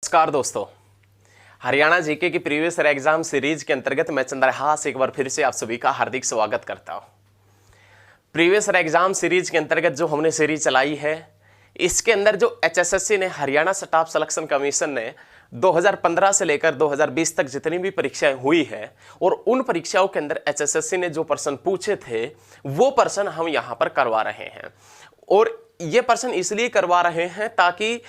नमस्कार दोस्तों, हरियाणा जीके की प्रीवियस ईयर एग्जाम सीरीज के अंतर्गत मैं चंद्रहास एक बार फिर से आप सभी का हार्दिक स्वागत करता हूं। प्रीवियस ईयर एग्जाम सीरीज के अंतर्गत जो हमने सीरीज चलाई है, इसके अंदर जो एचएसएससी ने, हरियाणा स्टाफ सिलेक्शन कमीशन ने 2015 से लेकर 2020 तक जितनी भी परीक्षाएं हुई है और उन परीक्षाओं के अंदर एचएसएससी ने जो प्रश्न पूछे थे वो प्रश्न हम यहां पर करवा रहे हैं। और ये प्रश्न इसलिए करवा रहे हैं ताकि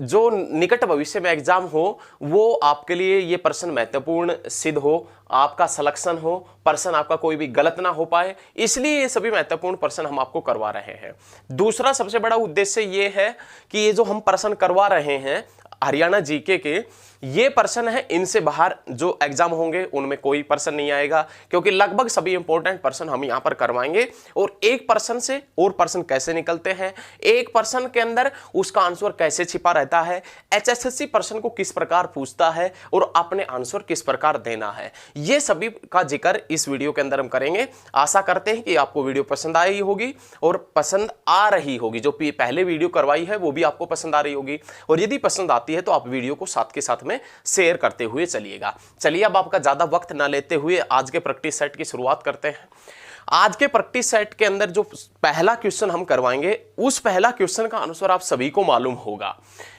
जो निकट भविष्य में एग्जाम हो वो आपके लिए ये प्रश्न महत्वपूर्ण सिद्ध हो, आपका सिलेक्शन हो, प्रश्न आपका कोई भी गलत ना हो पाए, इसलिए ये सभी महत्वपूर्ण प्रश्न हम आपको करवा रहे हैं। दूसरा सबसे बड़ा उद्देश्य ये है कि ये जो हम प्रश्न करवा रहे हैं हरियाणा जीके के, ये प्रश्न है, इनसे बाहर जो एग्जाम होंगे उनमें कोई प्रश्न नहीं आएगा, क्योंकि लगभग सभी इंपॉर्टेंट प्रश्न हम यहां पर करवाएंगे। और एक प्रश्न से और प्रश्न कैसे निकलते हैं, एक प्रश्न के अंदर उसका आंसर कैसे छिपा रहता है, एचएसएससी प्रश्न को किस प्रकार पूछता है और अपने आंसर किस प्रकार देना है, ये सभी का जिक्र इस वीडियो के अंदर हम करेंगे। आशा करते हैं कि आपको वीडियो पसंद आई होगी और पसंद आ रही होगी। जो पहले वीडियो करवाई है वो भी आपको पसंद आ रही होगी, और यदि पसंद आती है तो आप वीडियो को साथ के साथ में शेयर करते हुए चलिएगा। चलिए अब आपका ज्यादा वक्त ना लेते हुए आज के प्रैक्टिस सेट की शुरुआत करते हैं। आज के प्रैक्टिस सेट के अंदर जो पहला क्वेश्चन हम करवाएंगे, उस पहला क्वेश्चन का आंसर आप सभी को मालूम होगा,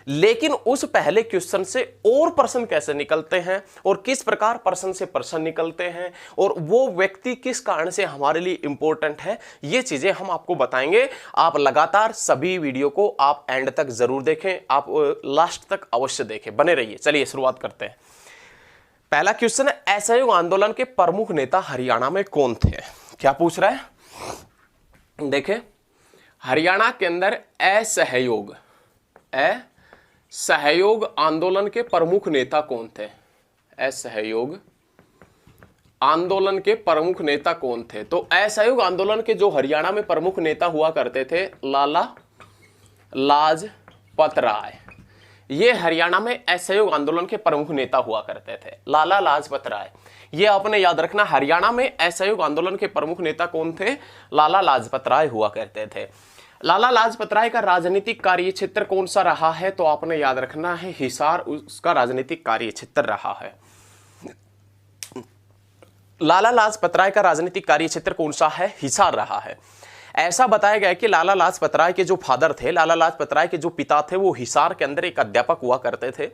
लेकिन उस पहले क्वेश्चन से और प्रश्न कैसे निकलते हैं और किस प्रकार प्रश्न से प्रश्न निकलते हैं और वो व्यक्ति किस कारण से हमारे लिए इंपॉर्टेंट है, ये चीजें हम आपको बताएंगे। आप लगातार सभी वीडियो को आप एंड तक जरूर देखें, आप लास्ट तक अवश्य देखें, बने रहिए। चलिए शुरुआत करते हैं। पहला क्वेश्चन है, असहयोग आंदोलन के प्रमुख नेता हरियाणा में कौन थे? क्या पूछ रहा है, देखें, हरियाणा के अंदर असहयोग आंदोलन के प्रमुख नेता कौन थे? असहयोग आंदोलन के प्रमुख नेता कौन थे? तो असहयोग आंदोलन के जो हरियाणा में प्रमुख नेता हुआ करते थे, लाला लाजपत राय। ये हरियाणा में असहयोग आंदोलन के प्रमुख नेता हुआ करते थे, लाला लाजपत राय। ये आपने याद रखना, हरियाणा में असहयोग आंदोलन के प्रमुख नेता कौन थे? लाला लाजपत राय हुआ करते थे। लाला लाजपत राय का राजनीतिक कार्य क्षेत्र कौन सा रहा है? तो आपने याद रखना है, हिसार उसका राजनीतिक कार्य क्षेत्र रहा है। लाला लाजपत राय का राजनीतिक कार्य क्षेत्र कौन सा है? हिसार रहा है। ऐसा बताया गया कि लाला लाजपत राय के जो फादर थे, लाला लाजपत राय के जो पिता थे, वो हिसार के अंदर एक अध्यापक हुआ करते थे।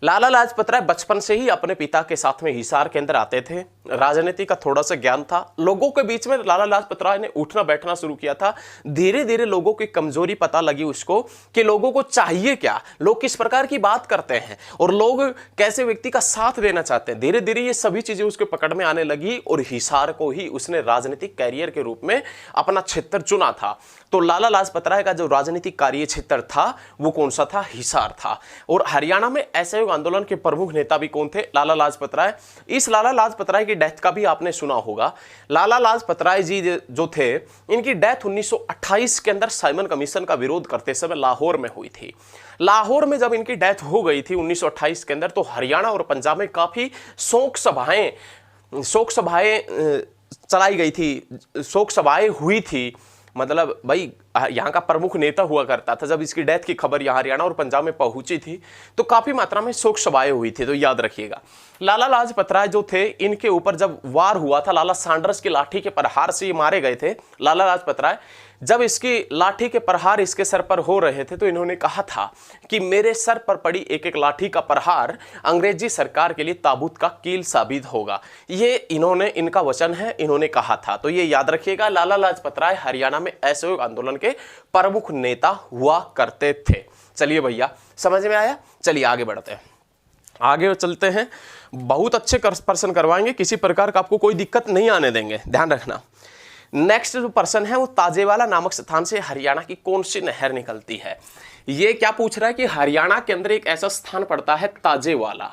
लाला लाजपत राय बचपन से ही अपने पिता के साथ में हिसार के अंदर आते थे। राजनीति का थोड़ा सा ज्ञान था लोगों के बीच में। लाला लाजपत राय ने उठना बैठना शुरू किया था। धीरे धीरे लोगों की कमजोरी पता लगी उसको कि लोगों को चाहिए क्या, लोग किस प्रकार की बात करते हैं और लोग कैसे व्यक्ति का साथ देना चाहते हैं। धीरे धीरे ये सभी चीजें उसके पकड़ में आने लगी और हिसार को ही उसने राजनीतिक कैरियर के रूप में अपना क्षेत्र चुना था। तो लाला लाजपत राय का जो राजनीतिक कार्य क्षेत्र था वो कौन सा था? हिसार था। और हरियाणा में असहयोग आंदोलन के प्रमुख नेता भी कौन थे? लाला लाजपत राय। इस लाला लाजपत राय की डेथ का भी आपने सुना होगा। लाला लाजपत राय जी जो थे, इनकी डेथ 1928 के अंदर साइमन कमीशन का विरोध करते समय लाहौर में हुई थी। लाहौर में जब इनकी डेथ हो गई थी 1928 के अंदर, तो हरियाणा और पंजाब में काफी शोक सभाएं चलाई गई थी, शोक सभाएं हुई थी। मतलब भाई यहाँ का प्रमुख नेता हुआ करता था। जब इसकी डेथ की खबर यहाँ हरियाणा और पंजाब में पहुंची थी तो काफी मात्रा में शोक सभाएं हुई थी। तो याद रखिएगा, लाला लाजपत राय जो थे, इनके ऊपर जब वार हुआ था, लाला सैंडर्स की लाठी के प्रहार से ये मारे गए थे। लाला लाजपत राय जब इसकी लाठी के प्रहार इसके सर पर हो रहे थे तो इन्होंने कहा था कि मेरे सर पर पड़ी एक एक लाठी का प्रहार अंग्रेजी सरकार के लिए ताबूत का कील साबित होगा। ये इनका वचन है, इन्होंने कहा था। तो ये याद रखिएगा, लाला लाजपत राय हरियाणा में असहयोग आंदोलन के प्रमुख नेता हुआ करते थे। चलिए भैया, समझ में आया? चलिए आगे बढ़ते हैं, आगे चलते हैं। बहुत अच्छे प्रश्न करवाएंगे, किसी प्रकार का आपको कोई दिक्कत नहीं आने देंगे, ध्यान रखना। नेक्स्ट जो प्रश्न है वो ताजेवाला नामक स्थान से हरियाणा की कौन सी नहर निकलती है? ये क्या पूछ रहा है कि हरियाणा के अंदर एक ऐसा स्थान पड़ता है ताजेवाला,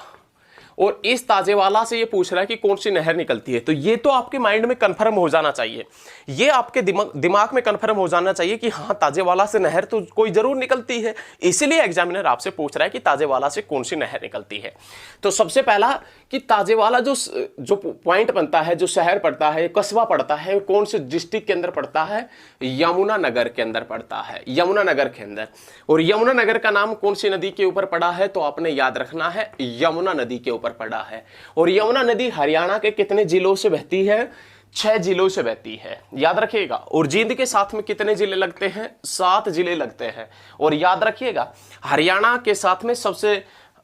और इस ताजेवाला से ये पूछ रहा है कि कौन सी नहर निकलती है। तो ये तो आपके माइंड में कंफर्म हो जाना चाहिए, ये आपके दिमाग में कंफर्म हो जाना चाहिए कि हाँ ताजेवाला से नहर तो कोई जरूर निकलती है, इसलिए एग्जामिनर आपसे पूछ रहा है कि ताजेवाला से कौन सी नहर निकलती है। तो सबसे पहला कि ताजेवाला जो पॉइंट बनता है, जो शहर पड़ता है, कस्बा पड़ता है, कौन से डिस्ट्रिक्ट के अंदर पड़ता है, यमुनानगर के अंदर पड़ता है, यमुनानगर के अंदर। और यमुनानगर का नाम कौन सी नदी के ऊपर पड़ा है, तो आपने याद रखना है यमुना नदी के ऊपर पड़ा है। और यमुना नदी हरियाणा के कितने जिलों से बहती है, 6 जिलों से बहती है, याद रखिएगा। और जींद के साथ में कितने जिले लगते हैं, 7 जिले लगते हैं। और याद रखिएगा हरियाणा के साथ में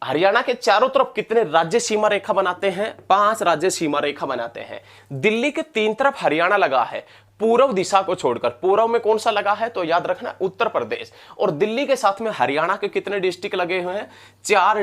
हरियाणा के चारों तरफ कितने राज्य सीमा रेखा बनाते हैं, 5 राज्य सीमा रेखा बनाते हैं। दिल्ली के 3 तरफ हरियाणा लगा है, पूर्व दिशा को छोड़कर। पूर्व में कौन सा लगा है, तो याद रखना उत्तर प्रदेश। और दिल्ली के साथ में हरियाणा के कितने डिस्ट्रिक्ट लगे हुए हैं, 4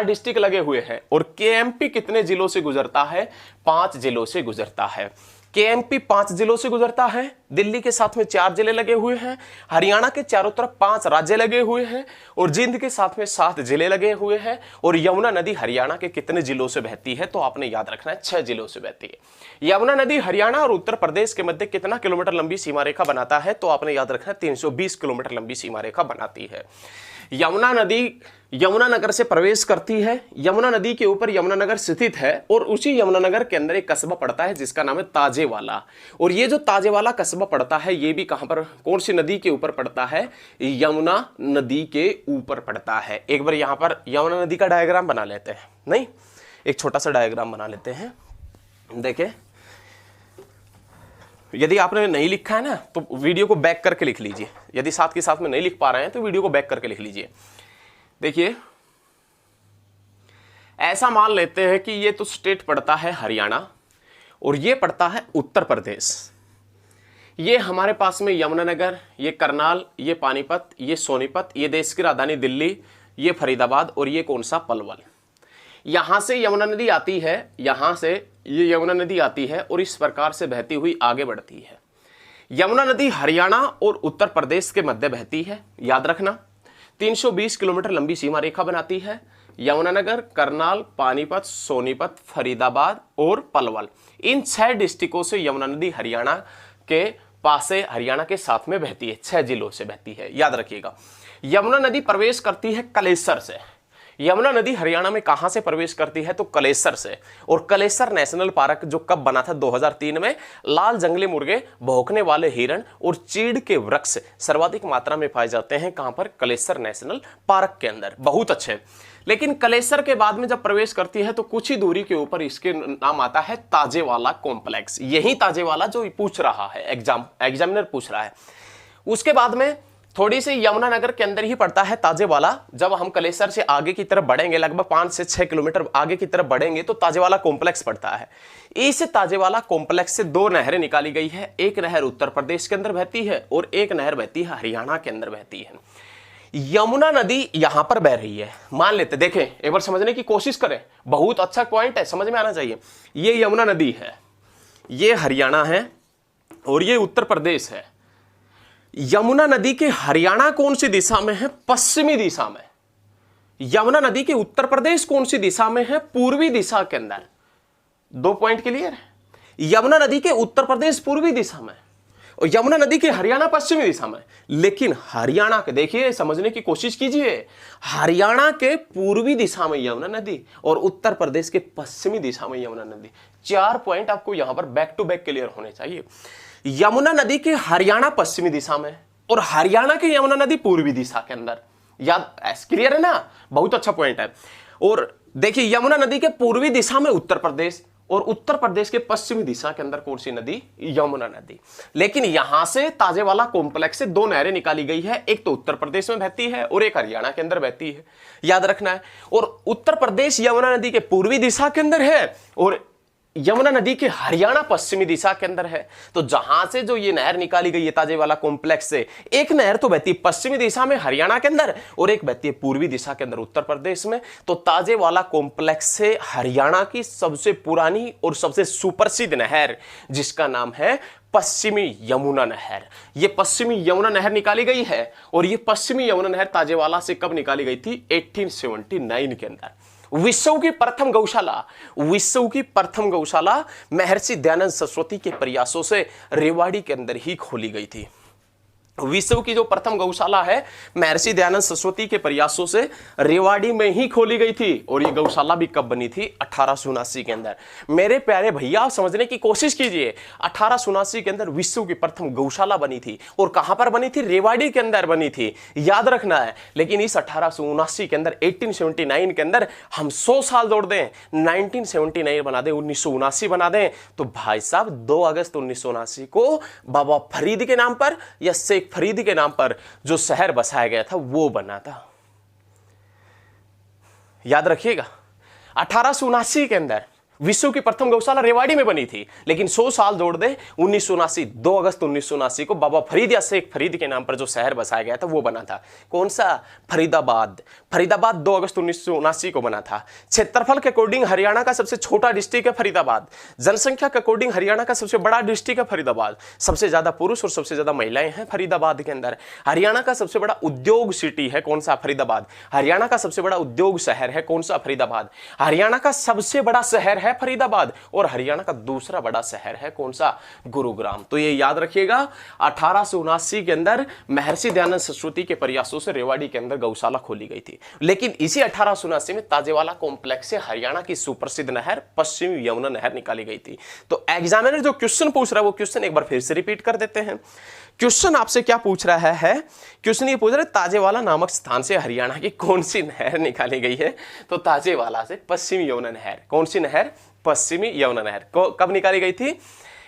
डिस्ट्रिक्ट लगे हुए हैं। और केएमपी कितने जिलों से गुजरता है, 5 जिलों से गुजरता है। केएमपी 5 जिलों से गुजरता है, दिल्ली के साथ में 4 जिले लगे हुए हैं, हरियाणा के चारों तरफ 5 राज्य लगे हुए हैं, और जींद के साथ में 7 जिले लगे हुए हैं। और यमुना नदी हरियाणा के कितने जिलों से बहती है, तो आपने याद रखना है 6 जिलों से बहती है। यमुना नदी हरियाणा और उत्तर प्रदेश के मध्य कितना किलोमीटर लंबी सीमा रेखा बनाता है, तो आपने याद रखना है 320 किलोमीटर लंबी सीमा रेखा बनाती है। यमुना नदी यमुनानगर से प्रवेश करती है, यमुना नदी के ऊपर यमुनानगर स्थित है, और उसी यमुनानगर के अंदर एक कस्बा पड़ता है जिसका नाम है ताजेवाला। और ये जो ताजेवाला कस्बा पड़ता है ये भी कहां पर, कौन सी नदी के ऊपर पड़ता है, यमुना नदी के ऊपर पड़ता है। एक बार यहां पर यमुना नदी का डायग्राम बना लेते हैं, नहीं एक छोटा सा डायग्राम बना लेते हैं। देखिए यदि आपने नहीं लिखा है ना तो वीडियो को बैक करके लिख लीजिए, यदि साथ के साथ में नहीं लिख पा रहे हैं तो वीडियो को बैक करके लिख लीजिए। देखिए ऐसा मान लेते हैं कि ये तो स्टेट पड़ता है हरियाणा और ये पड़ता है उत्तर प्रदेश। ये हमारे पास में यमुनानगर, ये करनाल, ये पानीपत, ये सोनीपत, ये देश की राजधानी दिल्ली, ये फरीदाबाद, और ये कौन सा, पलवल। यहां से यमुना नदी आती है, यहां से ये यमुना नदी आती है और इस प्रकार से बहती हुई आगे बढ़ती है। यमुना नदी हरियाणा और उत्तर प्रदेश के मध्य बहती है, याद रखना। 320 किलोमीटर लंबी सीमा रेखा बनाती है। यमुनानगर, करनाल, पानीपत, सोनीपत, फरीदाबाद और पलवल, इन 6 डिस्ट्रिक्टों से यमुना नदी हरियाणा के पास से, हरियाणा के साथ में बहती है, 6 जिलों से बहती है, याद रखिएगा। यमुना नदी प्रवेश करती है कलेसर से। यमुना नदी हरियाणा में कहां से प्रवेश करती है, तो कलेसर से। और कलेसर नेशनल पार्क जो कब बना था, 2003 में, लाल जंगली मुर्गे, भौंकने वाले हिरण और चीड़ के वृक्ष सर्वाधिक मात्रा में पाए जाते हैं। कहां पर, कलेसर नेशनल पार्क के अंदर। बहुत अच्छे। लेकिन कलेसर के बाद में जब प्रवेश करती है तो कुछ ही दूरी के ऊपर इसके नाम आता है ताजेवाला कॉम्प्लेक्स। यही ताजेवाला जो पूछ रहा है एग्जामिनर पूछ रहा है। उसके बाद में थोड़ी सी यमुनानगर के अंदर ही पड़ता है ताजेवाला। जब हम कलेसर से आगे की तरफ बढ़ेंगे, लगभग 5 से 6 किलोमीटर आगे की तरफ बढ़ेंगे, तो ताजेवाला कॉम्प्लेक्स पड़ता है। इस ताजेवाला कॉम्प्लेक्स से 2 नहरें निकाली गई है। एक नहर उत्तर प्रदेश के अंदर बहती है और एक नहर बहती है हरियाणा के अंदर बहती है। यमुना नदी यहां पर बह रही है, मान लेते, देखें एक बार समझने की कोशिश करें, बहुत अच्छा पॉइंट है, समझ में आना चाहिए। ये यमुना नदी है, ये हरियाणा है और ये उत्तर प्रदेश है। यमुना नदी के हरियाणा कौन सी दिशा में है, पश्चिमी दिशा में। यमुना नदी के उत्तर प्रदेश कौन सी दिशा में है, पूर्वी दिशा के अंदर। 2 पॉइंट क्लियर है। यमुना नदी के उत्तर प्रदेश पूर्वी दिशा में और यमुना नदी के हरियाणा पश्चिमी दिशा में। लेकिन हरियाणा के, देखिए समझने की कोशिश कीजिए, हरियाणा के पूर्वी दिशा में यमुना नदी और उत्तर प्रदेश के पश्चिमी दिशा में यमुना नदी। 4 पॉइंट आपको यहां पर बैक टू बैक क्लियर होने चाहिए। यमुना नदी के हरियाणा पश्चिमी दिशा में और हरियाणा के यमुना नदी पूर्वी दिशा के अंदर। याद, क्लियर है ना, बहुत अच्छा पॉइंट है। और देखिए यमुना नदी के पूर्वी दिशा में उत्तर प्रदेश और उत्तर प्रदेश के पश्चिमी दिशा के अंदर कौन सी नदी, यमुना नदी। लेकिन यहां से ताजेवाला कॉम्प्लेक्स से 2 नहरें निकाली गई है, एक तो उत्तर प्रदेश में बहती है और एक हरियाणा के अंदर बहती है, याद रखना है। और उत्तर प्रदेश यमुना नदी के पूर्वी दिशा के अंदर है और यमुना नदी के हरियाणा पश्चिमी दिशा के अंदर है। तो जहां से जो ये नहर निकाली गई है ताजेवाला कॉम्प्लेक्स से, एक नहर तो बहती है पश्चिमी दिशा में हरियाणा के अंदर और एक बहती है पूर्वी दिशा के अंदर उत्तर प्रदेश में। तो ताजेवाला कॉम्प्लेक्स से हरियाणा की सबसे पुरानी और सबसे सुप्रसिद्ध नहर, जिसका नाम है पश्चिमी यमुना नहर, ये पश्चिमी यमुना नहर निकाली गई है। और ये पश्चिमी यमुना नहर ताजेवाला से कब निकाली गई थी, 1879 के अंदर। विश्व की प्रथम गौशाला, विश्व की प्रथम गौशाला महर्षि दयानंद सरस्वती के प्रयासों से रेवाड़ी के अंदर ही खोली गई थी। विश्व की जो प्रथम गौशाला है महर्षि दयानंद सरस्वती के प्रयासों से रेवाड़ी में ही खोली गई थी। और ये गौशाला भी कब बनी थी? 1879 के अंदर। मेरे प्यारे भैया समझने की कोशिश कीजिए, 1879 के अंदर विश्व की प्रथम गौशाला बनी थी। और कहां पर बनी थी? रेवाड़ी के अंदर बनी थी, याद रखना है। लेकिन इस 1879 के अंदर 1879 के अंदर हम 100 साल जोड़ दें, 1979 बना दें, 1979 बना दें, तो भाई साहब 2 अगस्त 1979 को बाबा फरीद के नाम पर या शेख फरीद के नाम पर जो शहर बसाया गया था वो बना था। याद रखिएगा, 1879 के अंदर विश्व की प्रथम गौशाला रेवाड़ी में बनी थी। लेकिन 100 साल जोड़ दे, 1979 2 अगस्त 1979 को बाबा फरीद या शेख फरीद के नाम पर जो शहर बसाया गया था वो बना था। कौन सा? फरीदाबाद। फरीदाबाद 2 अगस्त 1979 को बना था। क्षेत्रफल के अकॉर्डिंग हरियाणा का सबसे छोटा डिस्ट्रिक्ट है फरीदाबाद। जनसंख्या के अकॉर्डिंग हरियाणा का सबसे बड़ा डिस्ट्रिक्ट है फरीदाबाद। सबसे ज्यादा पुरुष और सबसे ज्यादा महिलाएं हैं फरीदाबाद के अंदर। हरियाणा का सबसे बड़ा उद्योग सिटी है कौन सा? फरीदाबाद। हरियाणा का सबसे बड़ा उद्योग शहर है कौन सा? फरीदाबाद। हरियाणा का सबसे बड़ा शहर है फरीदाबाद। और हरियाणा का दूसरा बड़ा शहर है कौन सा? गुरुग्राम। तो ये याद रखिएगा, 1879 के अंदर महर्षि दयानंद सरस्वती के प्रयासों से रेवाड़ी के अंदर गौशाला खोली गई थी। लेकिन इसी 1879 में ताजेवाला कॉम्प्लेक्स से हरियाणा की सुप्रसिद्ध नहर पश्चिम यमुना नहर निकाली गई थी। तो एग्जामिनर जो क्वेश्चन पूछ रहा है वो क्वेश्चन एक बार फिर से रिपीट कर देते हैं। क्वेश्चन आपसे क्या पूछ रहा है? क्वेश्चन ये पूछ रहा है ताजेवाला नामक स्थान से हरियाणा की कौन सी नहर निकाली गई है? तो ताजेवाला से पश्चिमी यमुना नहर। कौन सी नहर? पश्चिमी यमुना नहर। कब निकाली गई थी?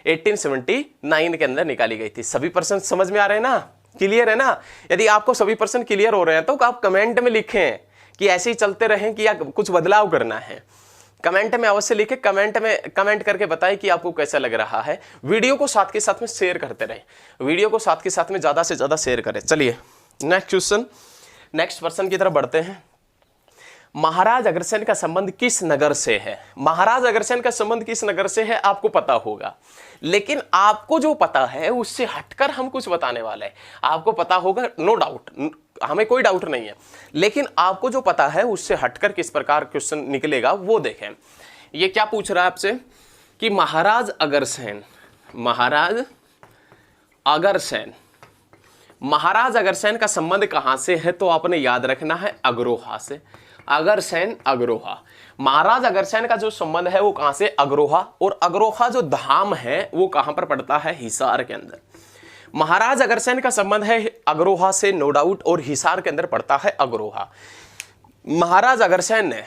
1879 के अंदर निकाली गई थी। सभी प्रश्न समझ में आ रहे हैं ना? क्लियर है ना? यदि आपको सभी प्रश्न क्लियर हो रहे हैं तो आप कमेंट में लिखें कि ऐसे ही चलते रहें कि या कुछ बदलाव करना है। कमेंट में अवश्य लिखें, कमेंट करके बताएं कि आपको कैसा लग रहा है। वीडियो को साथ के साथ में शेयर करते रहें, वीडियो को साथ के साथ में ज्यादा से ज्यादा शेयर करें। चलिए नेक्स्ट क्वेश्चन, नेक्स्ट प्रश्न की तरफ बढ़ते हैं। महाराज अग्रसेन का संबंध किस नगर से है? महाराज अग्रसेन का संबंध किस नगर से है आपको पता होगा, लेकिन आपको जो पता है उससे हटकर हम कुछ बताने वाले हैं। आपको पता होगा, नो डाउट, हमें कोई डाउट नहीं है, लेकिन आपको जो पता है उससे हटकर किस प्रकार क्वेश्चन निकलेगा वो देखें। ये क्या पूछ रहा है आपसे कि महाराज अग्रसेन, महाराज अग्रसेन, महाराज अग्रसेन का संबंध कहां से है? तो आपने याद रखना है अग्रोहा से। अग्रसेन, अग्रोहा। महाराज अग्रसेन का जो संबंध है वो कहां से? अग्रोहा। और अग्रोहा जो धाम है वो कहां पर पड़ता है? हिसार के अंदर। महाराज अग्रसेन का संबंध है अग्रोहा से, नो डाउट, और हिसार के अंदर पड़ता है अग्रोहा। महाराज अग्रसेन ने,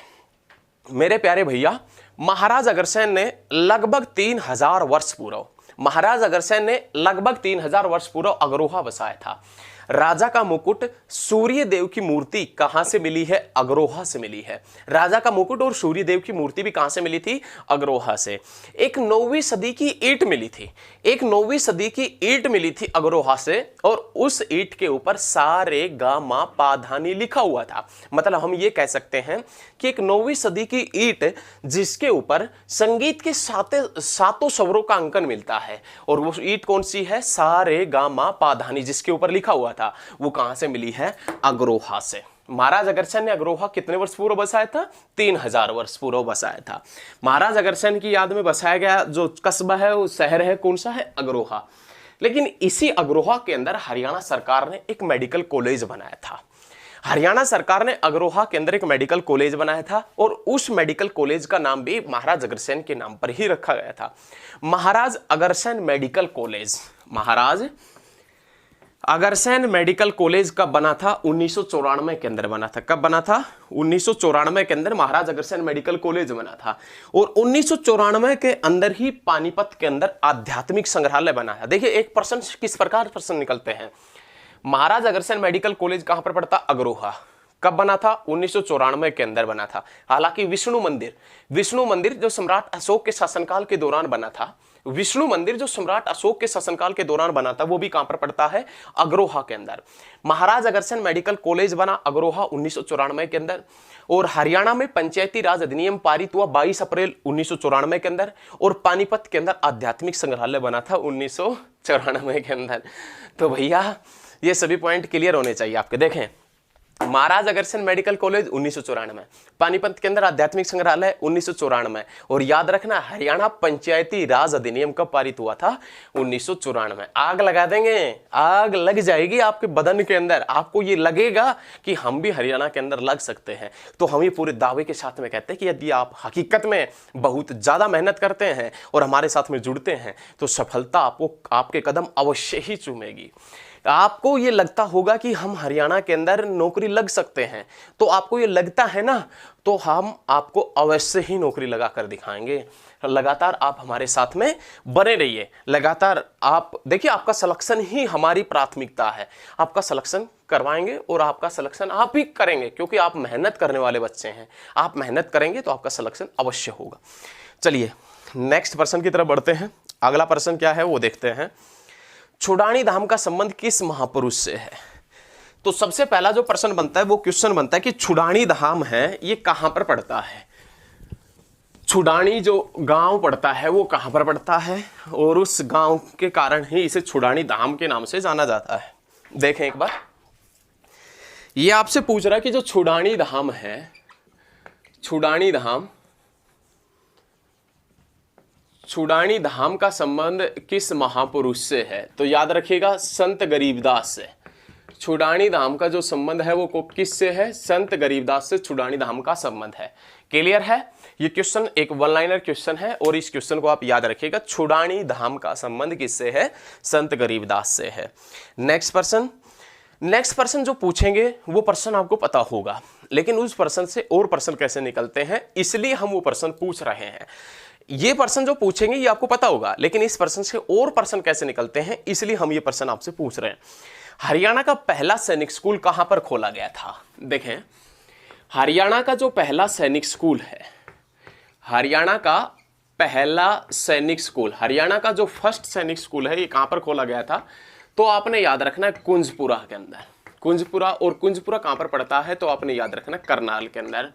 मेरे प्यारे भैया, महाराज अग्रसेन ने लगभग 3000 वर्ष पूर्व, महाराज अग्रसेन ने लगभग 3000 वर्ष पूर्व अग्रोहा बसाया था। राजा का मुकुट, सूर्य देव की मूर्ति कहां से मिली है? अग्रोहा से मिली है। राजा का मुकुट और सूर्य देव की मूर्ति भी कहां से मिली थी? अग्रोहा से। एक 9वीं सदी की ईंट मिली थी, एक 9वीं सदी की ईंट मिली थी अग्रोहा से, और उस ईंट के ऊपर सारे गा मा पा धा नी लिखा हुआ था। मतलब हम ये कह सकते हैं कि एक 9वीं सदी की ईंट जिसके ऊपर संगीत के सातों स्वरों का अंकन मिलता है, और वो ईंट कौन सी है? सारे गा मा पा धा नी, जिसके ऊपर लिखा हुआ था, वो कहां से मिली है? अग्रोहा से। महाराज अग्रसेन ने अग्रोहा कितने वर्ष पूर्व बसाया था? 3000 वर्ष पूर्व बसाया था। महाराज अग्रसेन की याद में बसाया गया जो कस्बा है, वो शहर है कौन सा है? अग्रोहा। लेकिन इसी अग्रोहा के अंदर हरियाणा सरकार ने एक मेडिकल कॉलेज बनाया था। हरियाणा सरकार ने अग्रोहा के अंदर एक मेडिकल कॉलेज बनाया था, और उस मेडिकल कॉलेज का नाम भी महाराज अग्रसेन के नाम पर ही रखा गया था। Maharaj Agrasen medical college, Maharaj Agrasen medical college कब बना था? 1994 के अंदर बना था। कब बना था? 1994 के अंदर महाराज अग्रसेन मेडिकल कॉलेज बना था। और 1994 के अंदर ही पानीपत के अंदर आध्यात्मिक संग्रहालय बना है। देखिए एक प्रश्न किस प्रकार प्रश्न निकलते हैं। महाराज अग्रसेन मेडिकल कॉलेज कहां पर पड़ता? अग्रोहा। कब बना था? 1994 के अंदर बना था। हालांकि विष्णु मंदिर जो सम्राट अशोक के शासनकाल के दौरान बना था, विष्णु मंदिर जो सम्राट अशोक के शासनकाल के दौरान बना था, वो भी कहां पर पड़ता है? अग्रोहा के अंदर। महाराज अग्रसेन मेडिकल कॉलेज बना अग्रोहा 1994 के अंदर। और हरियाणा में पंचायती राज अधिनियम पारित हुआ 22 अप्रैल 1994 के अंदर। और पानीपत के अंदर आध्यात्मिक संग्रहालय बना था 1994 के अंदर। तो भैया ये सभी पॉइंट क्लियर होने चाहिए आपके। देखें महाराज अग्रसेन मेडिकल कॉलेज 1994, पानीपत के अंदर आध्यात्मिक संग्रहालय 1994। और याद रखना, हरियाणा पंचायती राज अधिनियम कब पारित हुआ था? 1994। आग लगा देंगे, आग लग जाएगी आपके बदन के अंदर, आपको ये लगेगा कि हम भी हरियाणा के अंदर लग सकते हैं। तो हम ये पूरे दावे के साथ में कहते हैं कि यदि आप हकीकत में बहुत ज्यादा मेहनत करते हैं और हमारे साथ में जुड़ते हैं तो सफलता आपको आपके कदम अवश्य ही चूमेगी। आपको ये लगता होगा कि हम हरियाणा के अंदर नौकरी लग सकते हैं, तो आपको ये लगता है ना, तो हम आपको अवश्य ही नौकरी लगा कर दिखाएंगे। लगातार आप हमारे साथ में बने रहिए, लगातार आप देखिए, आपका सिलेक्शन ही हमारी प्राथमिकता है। आपका सिलेक्शन करवाएंगे और आपका सिलेक्शन आप ही करेंगे, क्योंकि आप मेहनत करने वाले बच्चे हैं। आप मेहनत करेंगे तो आपका सिलेक्शन अवश्य होगा। चलिए नेक्स्ट प्रश्न की तरफ बढ़ते हैं। अगला प्रश्न क्या है वो देखते हैं। छुड़ानी धाम का संबंध किस महापुरुष से है? तो सबसे पहला जो प्रश्न बनता है वो क्वेश्चन बनता है कि छुड़ानी धाम है ये कहां पर पड़ता है? छुड़ानी जो गांव पड़ता है वो कहां पर पड़ता है, और उस गांव के कारण ही इसे छुड़ानी धाम के नाम से जाना जाता है। देखें एक बार, ये आपसे पूछ रहा है कि जो छुड़ानी धाम है, छुड़ानी धाम का संबंध किस महापुरुष से है? तो याद रखिएगा, संत गरीबदास से। छुड़ानी धाम का जो संबंध है वो किस से है? संत गरीबदास से छुड़ानी धाम का संबंध है। क्लियर है? ये क्वेश्चन एक वन लाइनर क्वेश्चन है और इस क्वेश्चन को आप याद रखिएगा। छुड़ानी धाम का संबंध किससे है? संत गरीबदास से है। नेक्स्ट पर्सन जो पूछेंगे वो पर्सन आपको पता होगा, लेकिन उस पर्सन से और पर्सन कैसे निकलते हैं, इसलिए हम वो पर्सन पूछ रहे हैं। ये पर्सन जो पूछेंगे ये आपको पता होगा, लेकिन इस पर्सन से और पर्सन कैसे निकलते हैं, इसलिए हम ये पर्सन आपसे पूछ रहे हैं। हरियाणा का पहला सैनिक स्कूल कहां पर खोला गया था? देखें, हरियाणा का जो पहला सैनिक स्कूल है, हरियाणा का पहला सैनिक स्कूल, हरियाणा का जो फर्स्ट सैनिक स्कूल है, ये कहां पर खोला गया था? तो आपने याद रखना है कुंजपुरा के अंदर। कुंजपुरा, और कुंजपुरा कहां पर पड़ता है? तो आपने याद रखना करनाल के अंदर।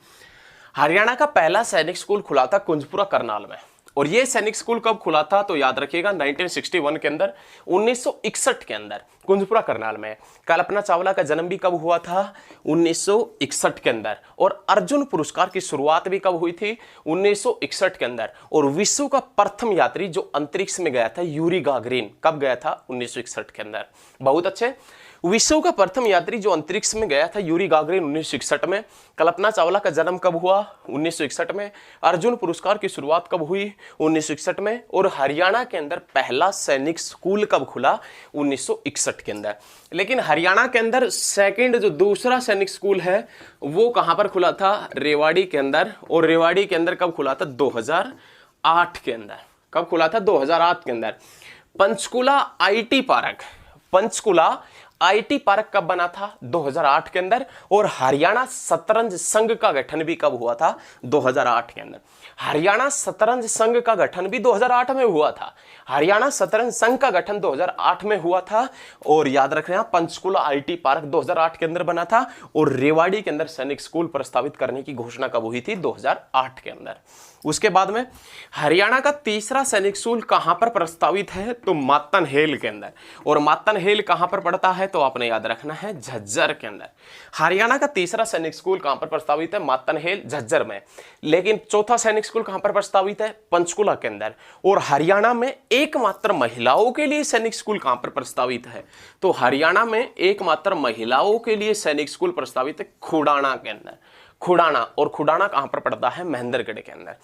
हरियाणा का पहला सैनिक स्कूल खुला था कुंजपुरा करनाल में। और ये सैनिक स्कूल कब खुला था? तो याद रखिएगा 1961 के अंदर, 1961 के अंदर कुंजपुरा करनाल में। कल्पना चावला का जन्म भी कब हुआ था? 1961 के अंदर। और अर्जुन पुरस्कार की शुरुआत भी कब हुई थी? 1961 के अंदर। और विश्व का प्रथम यात्री जो अंतरिक्ष में गया था, यूरी गागरिन, कब गया था? 1961 के अंदर। बहुत अच्छे। विश्व का प्रथम यात्री जो अंतरिक्ष में गया था, यूरी गागरिन, 1961 में। कल्पना चावला का जन्म कब हुआ? 1961 में। अर्जुन पुरस्कार की शुरुआत कब हुई? 1961 में। और हरियाणा के अंदर पहला सैनिक स्कूल कब खुला? 1961 के अंदर। लेकिन हरियाणा के अंदर सेकंड जो दूसरा सैनिक स्कूल है वो कहां पर खुला था? रेवाड़ी के अंदर। और रेवाड़ी के अंदर कब खुला था? 2008 के अंदर। कब खुला था? 2008 के अंदर। Panchkula IT park, Panchkula IT park कब बना था? 2008 के अंदर। और हरियाणा शतरंज संघ का गठन भी कब हुआ था? 2008 के अंदर। हरियाणा शतरंज संघ का गठन भी 2008 में हुआ था। हरियाणा शतरंज संघ का गठन 2008 में हुआ था। और याद रख रहे हैं, पंचकुला आईटी पार्क 2008 के अंदर बना था। और रेवाड़ी के अंदर सैनिक स्कूल प्रस्तावित करने की घोषणा कब हुई थी? 2008 के अंदर। उसके बाद में हरियाणा का तीसरा सैनिक स्कूल कहां पर प्रस्तावित है? तो मातनहेल के अंदर। और मातनहेल कहां पर पड़ता है? तो आपने याद रखना है झज्जर के अंदर। हरियाणा का तीसरा सैनिक स्कूल कहां पर प्रस्तावित है? मातनहेल, झज्जर में। लेकिन चौथा सैनिक स्कूल कहां पर प्रस्तावित है? पंचकुला के अंदर। और हरियाणा में एकमात्र महिलाओं के लिए सैनिक स्कूल कहां पर प्रस्तावित है? तो हरियाणा में एकमात्र महिलाओं के लिए सैनिक स्कूल प्रस्तावित है खुडाना के अंदर। खुडाना, और खुडाना कहां पर पड़ता है? महेंद्रगढ़ के अंदर।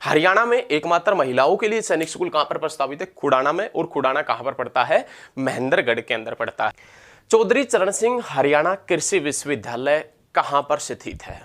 हरियाणा में एकमात्र महिलाओं के लिए सैनिक स्कूल कहां पर प्रस्तावित है? खुडाना में। और खुडाना कहां पर पड़ता है? महेंद्रगढ़ के अंदर पड़ता है। चौधरी चरण सिंह हरियाणा कृषि विश्वविद्यालय कहां पर स्थित है?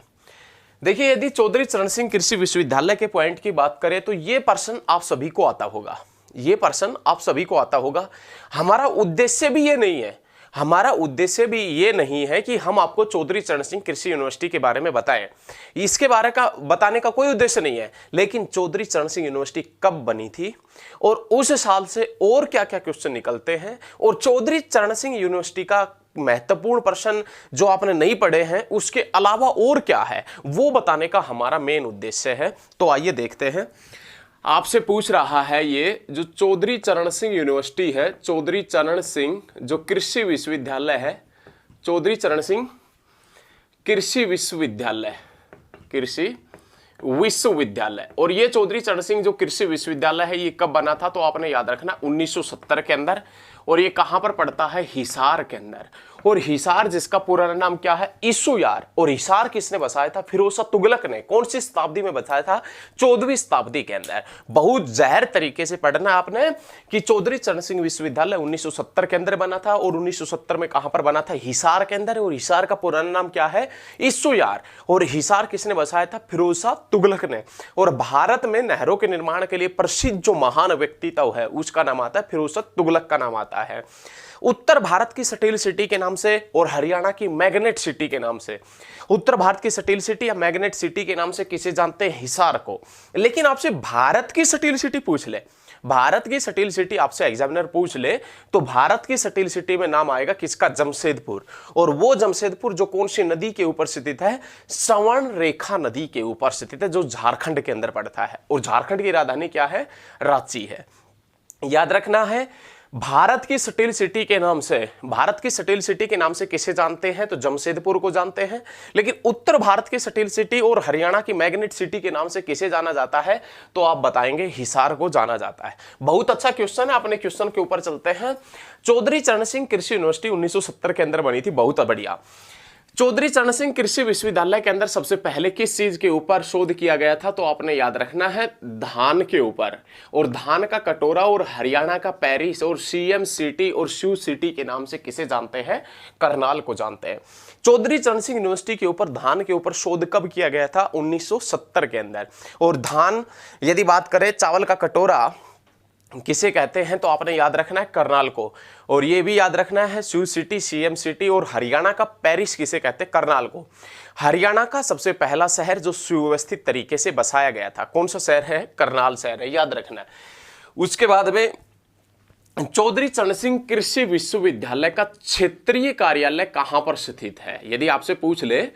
देखिए, यदि चौधरी चरण सिंह कृषि विश्वविद्यालय के पॉइंट की बात करें तो ये प्रश्न आप सभी को आता होगा, ये प्रश्न आप सभी को आता होगा। हमारा उद्देश्य भी ये नहीं है, हमारा उद्देश्य भी ये नहीं है कि हम आपको चौधरी चरण सिंह कृषि यूनिवर्सिटी के बारे में बताएं, इसके बारे का बताने का कोई उद्देश्य नहीं है। लेकिन चौधरी चरण सिंह यूनिवर्सिटी कब बनी थी और उस साल से और क्या क्या क्वेश्चन निकलते हैं, और चौधरी चरण सिंह यूनिवर्सिटी का महत्वपूर्ण प्रश्न जो आपने नहीं पढ़े हैं उसके अलावा और क्या है, वो बताने का हमारा मेन उद्देश्य है। तो आइए देखते हैं। आपसे पूछ रहा है ये जो चौधरी चरण सिंह यूनिवर्सिटी है, चौधरी चरण सिंह जो कृषि विश्वविद्यालय है, चौधरी चरण सिंह कृषि विश्वविद्यालय, कृषि विश्वविद्यालय। और ये चौधरी चरण सिंह जो कृषि विश्वविद्यालय है ये कब बना था, तो आपने याद रखना 1970 के अंदर। और ये कहां पर पड़ता है, हिसार के अंदर। और हिसार जिसका पुराना नाम क्या है, इसुयार। और हिसार किसने बसाया था, फिरोज शाह तुगलक ने। कौन सी शताब्दी में बसाया था, 14वीं शताब्दी के अंदर। बहुत जहर तरीके से पढ़ना आपने कि चौधरी चरण सिंह विश्वविद्यालय 1970 के अंदर बना था। और 1970 में कहां पर बना था, हिसार के अंदर। और हिसार का पुराना नाम क्या है, इसुयार। और हिसार किसने बसाया था, फिरोज शाह तुगलक ने। और भारत में नहरों के निर्माण के लिए प्रसिद्ध जो महान व्यक्तित्व है उसका नाम आता है फिरोज शाह तुगलक का नाम आता है। उत्तर भारत की स्टील सिटी के नाम से और हरियाणा की मैग्नेट सिटी के नाम से, उत्तर भारत की स्टील सिटी या मैग्नेट सिटी के नाम से किसे जानते हैं, हिसार को। लेकिन आपसे भारत की स्टील सिटी पूछ ले, भारत की स्टील सिटी आपसे एग्जामिनर पूछ ले, तो भारत की स्टील सिटी में नाम आएगा किसका, जमशेदपुर। और वो जमशेदपुर जो कौन सी नदी के ऊपर स्थित है, सवर्ण रेखा नदी के ऊपर स्थित है, जो झारखंड के अंदर पड़ता है। और झारखंड की राजधानी क्या है, रांची है। याद रखना है, भारत की स्टील सिटी के नाम से, भारत की स्टील सिटी के नाम से किसे जानते हैं, तो जमशेदपुर को जानते हैं। लेकिन उत्तर भारत की स्टील सिटी और हरियाणा की मैग्नेट सिटी के नाम से किसे जाना जाता है, तो आप बताएंगे हिसार को जाना जाता है। बहुत अच्छा क्वेश्चन है, अपने क्वेश्चन के ऊपर चलते हैं। चौधरी चरण सिंह कृषि यूनिवर्सिटी 1970 के अंदर बनी थी, बहुत बढ़िया। चौधरी चरण सिंह कृषि विश्वविद्यालय के अंदर सबसे पहले किस चीज के ऊपर शोध किया गया था, तो आपने याद रखना है धान के ऊपर। और धान का कटोरा और हरियाणा का पेरिस और सीएम सिटी और शिव सिटी के नाम से किसे जानते हैं, करनाल को जानते हैं। चौधरी चरण सिंह यूनिवर्सिटी के ऊपर धान के ऊपर शोध कब किया गया था, 1970 के अंदर। और धान, यदि बात करें चावल का कटोरा किसे कहते हैं, तो आपने याद रखना है करनाल को। और ये भी याद रखना है शिव सिटी, सीएम सिटी। और हरियाणा का पेरिस किसे कहते हैं, करनाल को। हरियाणा का सबसे पहला शहर जो सुव्यवस्थित तरीके से बसाया गया था, कौन सा शहर है, करनाल शहर है, याद रखना है। उसके बाद में चौधरी चरण सिंह कृषि विश्वविद्यालय का क्षेत्रीय कार्यालय कहां पर स्थित है। यदि आपसे पूछ ले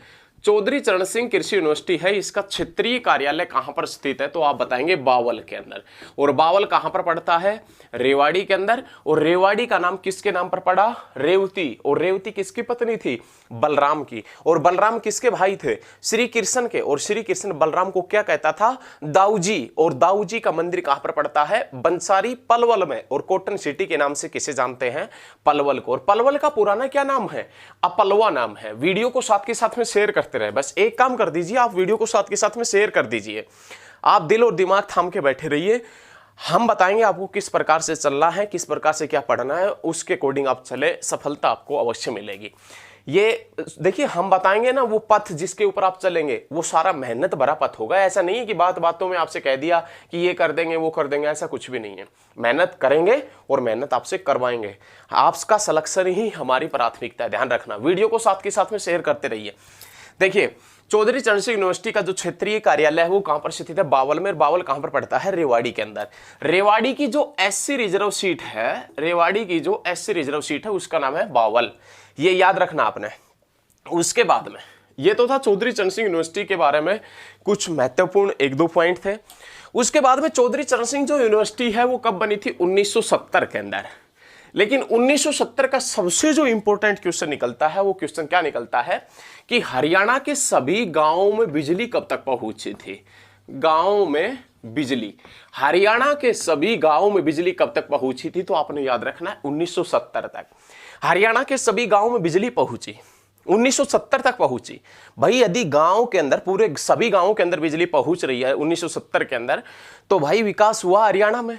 चौधरी चरण सिंह कृषि यूनिवर्सिटी है, इसका क्षेत्रीय कार्यालय कहां पर स्थित है, तो आप बताएंगे बावल के अंदर। और बावल कहां पर पड़ता है, रेवाड़ी के अंदर। और रेवाड़ी का नाम किसके नाम पर पड़ा, रेवती। और रेवती किसकी पत्नी थी, बलराम की। और बलराम किसके भाई थे, श्री कृष्ण के। और श्री कृष्ण बलराम को क्या कहता था, दाऊजी। और दाऊजी का मंदिर कहां पर पड़ता है, बंसारी पलवल में। और कॉटन सिटी के नाम से किसे जानते हैं, पलवल को। और पलवल का पुराना क्या नाम है, अपलवा नाम है। वीडियो को साथ के साथ में शेयर करते रहे, बस एक काम कर दीजिए, आप वीडियो को साथ के साथ में शेयर कर दीजिए। आप दिल और दिमाग थाम के बैठे रहिए, हम बताएंगे आपको किस प्रकार से चलना है, किस प्रकार से क्या पढ़ना है, उसके अकॉर्डिंग आप चले, सफलता आपको अवश्य मिलेगी। ये देखिए, हम बताएंगे ना, वो पथ जिसके ऊपर आप चलेंगे वो सारा मेहनत भरा पथ होगा। ऐसा नहीं है कि बात बातों में आपसे कह दिया कि ये कर देंगे वो कर देंगे, ऐसा कुछ भी नहीं है। मेहनत करेंगे और मेहनत आपसे करवाएंगे। आपका सिलेक्शन ही हमारी प्राथमिकता है, ध्यान रखना। वीडियो को साथ के साथ में शेयर करते रहिए। देखिए, चौधरी चरण सिंह यूनिवर्सिटी का जो क्षेत्रीय कार्यालय है वो कहां पर स्थित है, बावल में। बावल कहां पर पड़ता है, रेवाड़ी के अंदर। रेवाड़ी की जो एससी रिजर्व सीट है, रेवाड़ी की जो एससी रिजर्व सीट है उसका नाम है बावल, ये याद रखना आपने। उसके बाद में ये तो था चौधरी चरण सिंह यूनिवर्सिटी के बारे में कुछ महत्वपूर्ण 1-2 पॉइंट थे। उसके बाद में चौधरी चरण सिंह जो यूनिवर्सिटी है वो कब बनी थी, 1970 के अंदर। लेकिन 1970 का सबसे जो इंपॉर्टेंट क्वेश्चन निकलता है, वो क्वेश्चन क्या निकलता है कि हरियाणा के सभी गांवों में बिजली कब तक पहुंची थी, गांवों में बिजली, हरियाणा के सभी गांवों में बिजली कब तक पहुंची थी, तो आपने याद रखना है 1970 तक। हरियाणा के सभी गांवों में बिजली पहुंची, 1970 तक पहुंची। भाई यदि गांव के अंदर, पूरे सभी गांवों के अंदर बिजली पहुंच रही है 1970 के अंदर, तो भाई विकास हुआ हरियाणा में।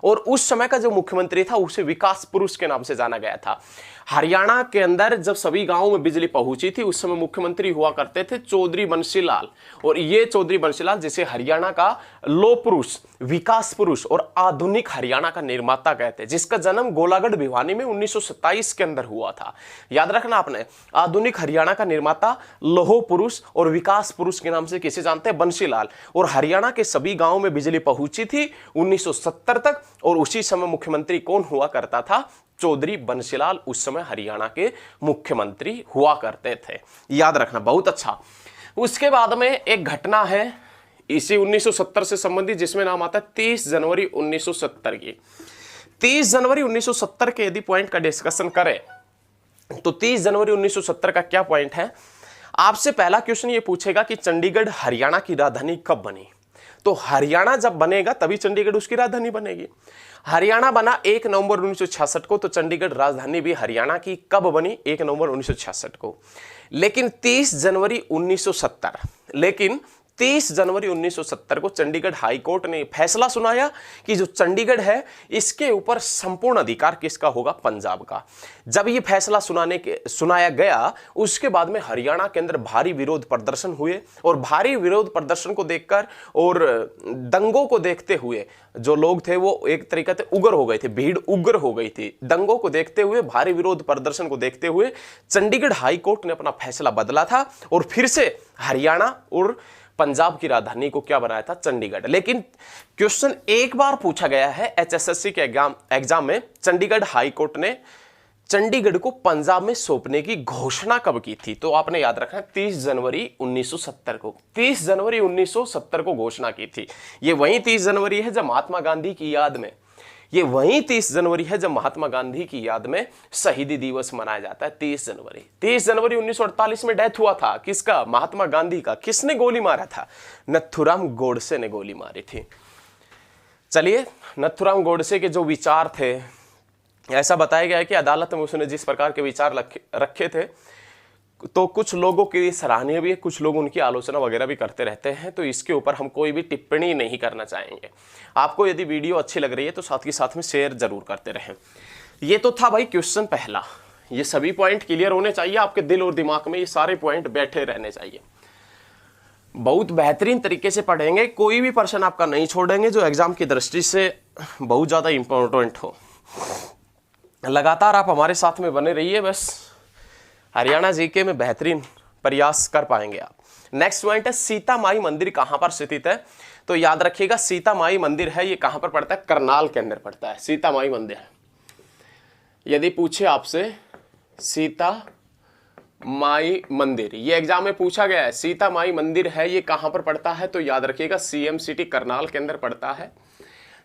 और उस समय का जो मुख्यमंत्री था उसे विकास पुरुष के नाम से जाना गया था। हरियाणा के अंदर जब सभी गांवों में बिजली पहुंची थी उस समय मुख्यमंत्री हुआ करते थे चौधरी बंशीलाल। और ये चौधरी बंशीलाल जिसे हरियाणा का लौह पुरुष, विकास पुरुष और आधुनिक हरियाणा का निर्माता कहते हैं, जिसका जन्म गोलागढ़ भिवानी में 1927 के अंदर हुआ था। याद रखना आपने, आधुनिक हरियाणा का निर्माता लौह पुरुष और विकास पुरुष के नाम से किसे जानते हैं, बंशीलाल। और हरियाणा के सभी गांवों में बिजली पहुंची थी 1970 तक। और उसी समय मुख्यमंत्री कौन हुआ करता था, चौधरी बंशीलाल उस समय हरियाणा के मुख्यमंत्री हुआ करते थे। याद रखना, बहुत अच्छा। उसके बाद में एक घटना है इसी 1970 से संबंधित, जिसमें नाम आता है 30 जनवरी 1970 की। 30 जनवरी 1970 के यदि पॉइंट का डिस्कशन करें तो 30 जनवरी 1970 का क्या पॉइंट है, आपसे पहला क्वेश्चन ये पूछेगा कि चंडीगढ़ हरियाणा की राजधानी कब बनी। तो हरियाणा जब बनेगा तभी चंडीगढ़ उसकी राजधानी बनेगी। हरियाणा बना 1 नवंबर 1966 को, तो चंडीगढ़ राजधानी भी हरियाणा की कब बनी? 1 नवंबर 1966 को। लेकिन 30 जनवरी 1970 को चंडीगढ़ हाई कोर्ट ने फैसला सुनाया कि जो चंडीगढ़ है इसके ऊपर संपूर्ण अधिकार किसका होगा? पंजाब का। जब ये फैसला सुनाया गया, उसके बाद में हरियाणा के अंदर भारी विरोध प्रदर्शन हुए, और भारी विरोध प्रदर्शन को देखकर और दंगों को देखते हुए जो लोग थे वो एक तरीके से उग्र हो गए थे, भीड़ उग्र हो गई थी। दंगों को देखते हुए, भारी विरोध प्रदर्शन को देखते हुए चंडीगढ़ हाई कोर्ट ने अपना फैसला बदला था और फिर से हरियाणा और पंजाब की राजधानी को क्या बनाया था? चंडीगढ़। लेकिन क्वेश्चन एक बार पूछा गया है HSSC के एग्जाम में, चंडीगढ़ हाई कोर्ट ने चंडीगढ़ को पंजाब में सौंपने की घोषणा कब की थी? तो आपने याद रखना 30 जनवरी 1970 को। 30 जनवरी 1970 को घोषणा की थी। ये वही 30 जनवरी है जब महात्मा गांधी की याद में, ये वही 30 जनवरी है जब महात्मा गांधी की याद में शहीदी दिवस मनाया जाता है। 30 जनवरी 1948 में डेथ हुआ था किसका? महात्मा गांधी का। किसने गोली मारा था? नथुराम गोडसे ने गोली मारी थी। चलिए, नथुराम गोडसे के जो विचार थे, ऐसा बताया गया है कि अदालत में उसने जिस प्रकार के विचार रखे थे, तो कुछ लोगों के लिए सराहनीय भी है, कुछ लोग उनकी आलोचना वगैरह भी करते रहते हैं, तो इसके ऊपर हम कोई भी टिप्पणी नहीं करना चाहेंगे। आपको यदि वीडियो अच्छी लग रही है तो साथ के साथ में शेयर जरूर करते रहें। ये तो था भाई क्वेश्चन पहला। ये सभी पॉइंट क्लियर होने चाहिए आपके दिल और दिमाग में, ये सारे पॉइंट बैठे रहने चाहिए। बहुत बेहतरीन तरीके से पढ़ेंगे, कोई भी प्रश्न आपका नहीं छोड़ेंगे जो एग्जाम की दृष्टि से बहुत ज्यादा इंपॉर्टेंट हो। लगातार आप हमारे साथ में बने रहिए, बस हरियाणा जीके में बेहतरीन प्रयास कर पाएंगे आप। नेक्स्ट पॉइंट है सीता माई मंदिर कहां पर स्थित है? तो याद रखिएगा सीता माई मंदिर है, ये कहां पर पड़ता है? करनाल के अंदर पड़ता है सीता माई मंदिर। यदि पूछे आपसे सीता माई मंदिर, ये एग्जाम में पूछा गया है, सीता माई मंदिर है ये कहां पर पड़ता है? तो याद रखिएगा CM सिटी करनाल के अंदर पड़ता है।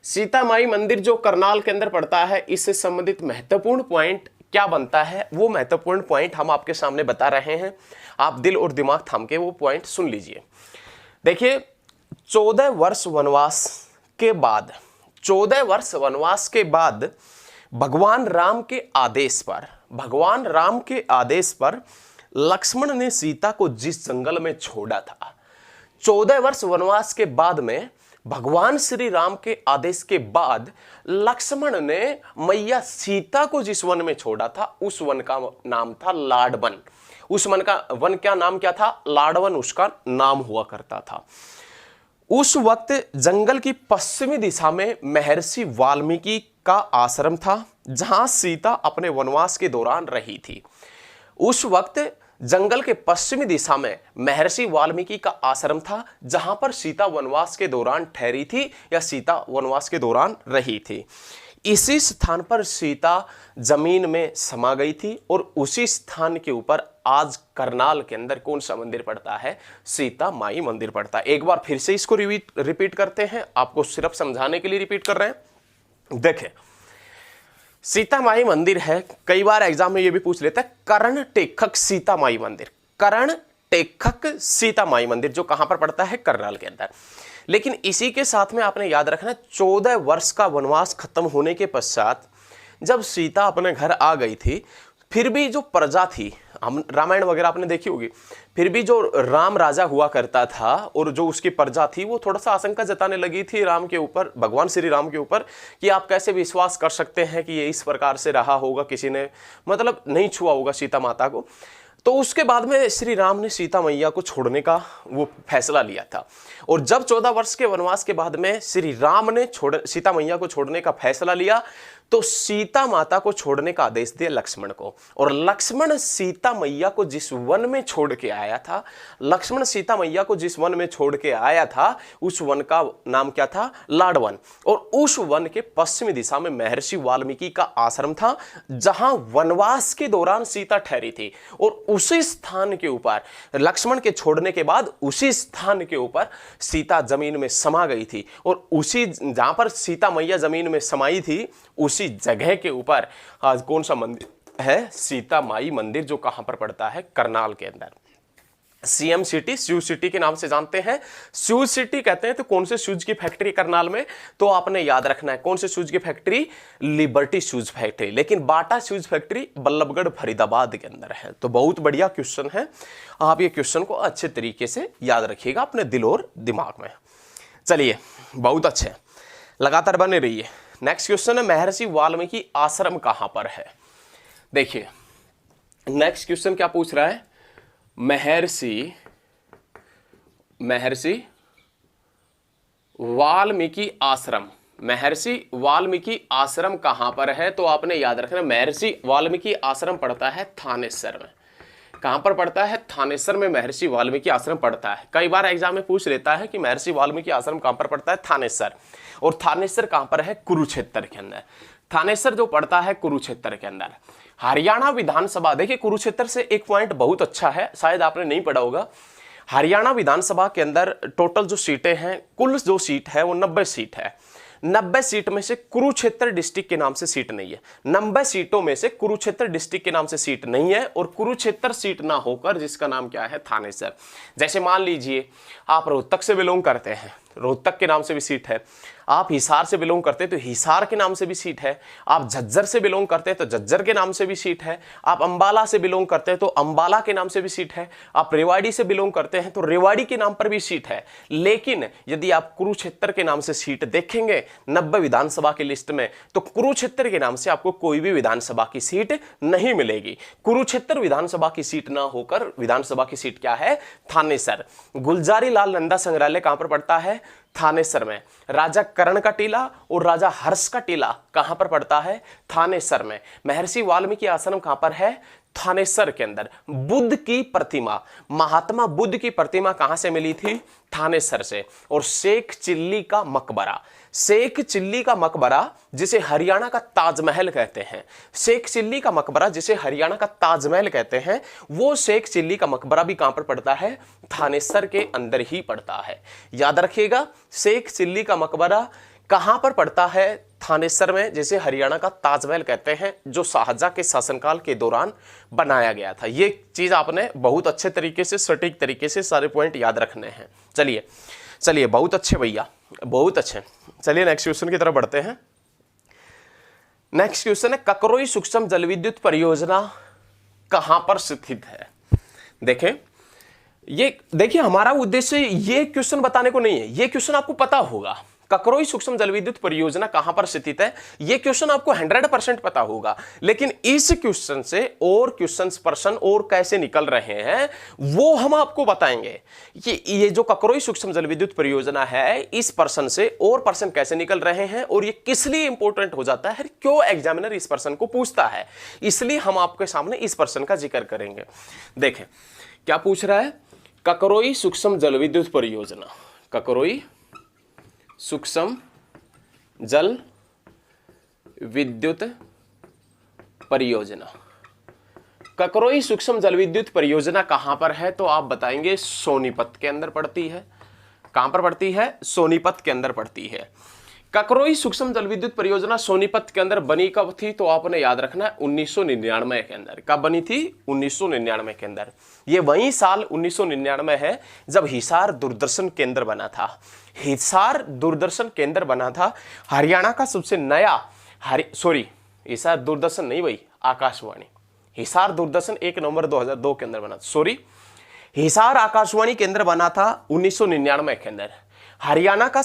सीता माई मंदिर जो करनाल के अंदर पड़ता है, इससे संबंधित महत्वपूर्ण पॉइंट क्या बनता है, वो महत्वपूर्ण पॉइंट हम आपके सामने बता रहे हैं। आप दिल और दिमाग थाम के वो पॉइंट सुन लीजिए। देखिए, 14 वर्ष वनवास के बाद भगवान राम के आदेश पर लक्ष्मण ने सीता को जिस जंगल में छोड़ा था, 14 वर्ष वनवास के बाद में भगवान श्री राम के आदेश के बाद लक्ष्मण ने मैया सीता को जिस वन में छोड़ा था, उस वन का नाम था लाडवन। उस वन का नाम क्या था? लाडवन उसका नाम हुआ करता था। उस वक्त जंगल की पश्चिमी दिशा में महर्षि वाल्मीकि का आश्रम था, जहां सीता अपने वनवास के दौरान रही थी। उस वक्त जंगल के पश्चिमी दिशा में महर्षि वाल्मीकि का आश्रम था, जहां पर सीता वनवास के दौरान ठहरी थी या सीता वनवास के दौरान रही थी। इसी स्थान पर सीता जमीन में समा गई थी और उसी स्थान के ऊपर आज करनाल के अंदर कौन सा मंदिर पड़ता है? सीता माई मंदिर पड़ता है। एक बार फिर से इसको रिपीट करते हैं, आपको सिर्फ समझाने के लिए रिपीट कर रहे हैं। देखें, सीता माई मंदिर है, कई बार एग्जाम में ये भी पूछ लेता है कर्ण टेखक सीता माई मंदिर, कर्ण टेखक सीता माई मंदिर जो कहां पर पड़ता है? करनाल के अंदर। लेकिन इसी के साथ में आपने याद रखना 14 वर्ष का वनवास खत्म होने के पश्चात जब सीता अपने घर आ गई थी, फिर भी जो प्रजा थी, हम रामायण वगैरह आपने देखी होगी, फिर भी जो राम राजा हुआ करता था और जो उसकी प्रजा थी वो थोड़ा सा आशंका जताने लगी थी राम के ऊपर, भगवान श्री राम के ऊपर, कि आप कैसे विश्वास कर सकते हैं कि ये इस प्रकार से रहा होगा, किसी ने मतलब नहीं छुआ होगा सीता माता को। तो उसके बाद में श्री राम ने सीता मैया को छोड़ने का वो फैसला लिया था। और जब 14 वर्ष के वनवास के बाद में श्री राम ने सीता मैया को छोड़ने का फैसला लिया, तो सीता माता को छोड़ने का आदेश दिया लक्ष्मण को। और लक्ष्मण सीता मैया को जिस वन में छोड़ के आया था, लक्ष्मण सीता मैया को जिस वन में छोड़ के आया था, उस वन का नाम क्या था? लाडवन। और उस वन के पश्चिमी दिशा में महर्षि वाल्मीकि का आश्रम था, जहां वनवास के दौरान सीता ठहरी थी। और उसी स्थान के ऊपर लक्ष्मण के छोड़ने के बाद उसी स्थान के ऊपर सीता जमीन में समा गई थी। और उसी जहां पर सीता मैया जमीन में समाई थी, उसी जगह के ऊपर आज कौन सा मंदिर है? सीता माई मंदिर, जो कहां पर पड़ता है? करनाल के अंदर। CMCT, शूज सिटी के नाम से जानते हैं। शूज सिटी कहते हैं तो कौन से शूज की फैक्ट्री करनाल में, तो आपने याद रखना है कौन से शूज की फैक्ट्री, लिबर्टी शूज फैक्ट्री। लेकिन बाटा शूज फैक्ट्री बल्लभगढ़ फरीदाबाद के अंदर है। तो बहुत बढ़िया क्वेश्चन है, आप ये क्वेश्चन को अच्छे तरीके से याद रखिएगा अपने दिल और दिमाग में। चलिए बहुत अच्छे, लगातार बने रहिए। नेक्स्ट क्वेश्चन है महर्षि वाल्मीकि आश्रम कहां पर है। देखिए नेक्स्ट क्वेश्चन क्या पूछ रहा है, महर्षि वाल्मीकि आश्रम, महर्षि वाल्मीकि आश्रम कहां पर है, तो आपने याद रखना महर्षि वाल्मीकि आश्रम पड़ता है थानेसर में। कहां पर पड़ता है, थानेसर में महर्षि वाल्मीकि आश्रम पड़ता है। कई बार एग्जाम में पूछ लेता है कि महर्षि वाल्मीकि आश्रम कहां पर पड़ता है, थानेसर। और थानेसर कहां पर है, कुरुक्षेत्र के अंदर। थानेसर जो पड़ता है कुरुक्षेत्र के अंदर। हरियाणा विधानसभा, देखिए कुरुक्षेत्र से एक पॉइंट बहुत अच्छा है, शायद आपने नहीं पढ़ा होगा। हरियाणा विधानसभा के अंदर टोटल जो सीटें हैं, कुल जो सीट है वो 90 सीट है। 90 सीट में से कुरुक्षेत्र डिस्ट्रिक्ट के नाम से सीट नहीं है। 90 सीटों में से कुरुक्षेत्र डिस्ट्रिक्ट के नाम से सीट नहीं है, और कुरुक्षेत्र सीट ना होकर जिसका नाम क्या है, थानेसर। जैसे मान लीजिए आप रोहतक से बिलोंग करते हैं, रोहतक के नाम से भी सीट है। आप हिसार से बिलोंग करते हैं तो हिसार के नाम से भी सीट है। आप झज्जर से बिलोंग करते हैं तो झज्जर के नाम से भी सीट है। आप अंबाला से बिलोंग करते हैं तो अंबाला के नाम से भी सीट है। आप रेवाड़ी से बिलोंग करते हैं तो रेवाड़ी के नाम पर भी सीट है। लेकिन यदि आप कुरुक्षेत्र के नाम से सीट देखेंगे 90 विधानसभा की लिस्ट में, तो कुरुक्षेत्र के नाम से आपको कोई भी विधानसभा की सीट नहीं मिलेगी। कुरुक्षेत्र विधानसभा की सीट ना होकर विधानसभा की सीट क्या है, थानेसर। गुलजारी लाल नंदा संग्रहालय कहां पर पड़ता है, थानेसर में। राजा कर्ण का टीला और राजा हर्ष का टीला कहां पर पड़ता है, थानेसर में। महर्षि वाल्मीकि आश्रम कहां पर है, थानेसर के अंदर। बुद्ध की प्रतिमा, महात्मा बुद्ध की प्रतिमा कहां से मिली थी, थानेसर से। और शेख चिल्ली का मकबरा, शेख चिल्ली का मकबरा जिसे हरियाणा का ताजमहल कहते हैं, शेख चिल्ली का मकबरा जिसे हरियाणा का ताजमहल कहते हैं, वो शेख चिल्ली का मकबरा भी कहां पर पड़ता है, थानेसर के अंदर ही पड़ता है। याद रखिएगा शेख चिल्ली का मकबरा कहां पर पड़ता है, थानेसर में, जिसे हरियाणा का ताजमहल कहते हैं, जो शाहजहां के शासनकाल के दौरान बनाया गया था। ये चीज आपने बहुत अच्छे तरीके से, सटीक तरीके से सारे पॉइंट याद रखने हैं। चलिए चलिए बहुत अच्छे भैया, बहुत अच्छे। चलिए नेक्स्ट क्वेश्चन की तरफ बढ़ते हैं। नेक्स्ट क्वेश्चन है ककरोई सूक्ष्म जल विद्युत परियोजना कहां पर स्थित है। देखें ये, देखिए हमारा उद्देश्य ये क्वेश्चन बताने को नहीं है, ये क्वेश्चन आपको पता होगा। ककरोई सूक्ष्म जल विद्युत परियोजना कहां पर स्थित है, यह क्वेश्चन आपको 100% पता होगा। लेकिन इस क्वेश्चन से और क्वेश्चंस प्रश्न और कैसे निकल रहे हैं वो हम आपको बताएंगे। ये जो ककरोई सूक्ष्म जल विद्युत परियोजना है, इस प्रश्न से और प्रश्न कैसे निकल रहे हैं और ये किस लिए इंपॉर्टेंट हो जाता है, क्यों एग्जामिनर इस प्रश्न को पूछता है, इसलिए हम आपके सामने इस प्रश्न का जिक्र करेंगे। देखें क्या पूछ रहा है, ककरोई सूक्ष्म जल विद्युत परियोजना, ककरोई सूक्ष्म जल विद्युत परियोजना। ककरोई सूक्ष्म जल विद्युत परियोजना कहां पर है, तो आप बताएंगे सोनीपत के अंदर पड़ती है। कहां पर पड़ती है, सोनीपत के अंदर पड़ती है। ककरोई सूक्ष्म जल विद्युत परियोजना सोनीपत के अंदर बनी कब थी, तो आपने याद रखना है 1999 के अंदर। कब बनी थी, 1999 के अंदर। ये वही साल 1999 है जब हिसार दूरदर्शन केंद्र बना था। हिसार दूरदर्शन केंद्र बना था, हरियाणा का सबसे नया, हिसार दूरदर्शन नहीं भाई, आकाशवाणी। हिसार दूरदर्शन 1 नवंबर 2002 के अंदर बना, हिसार आकाशवाणी केंद्र बना था 1999 के अंदर। हरियाणा का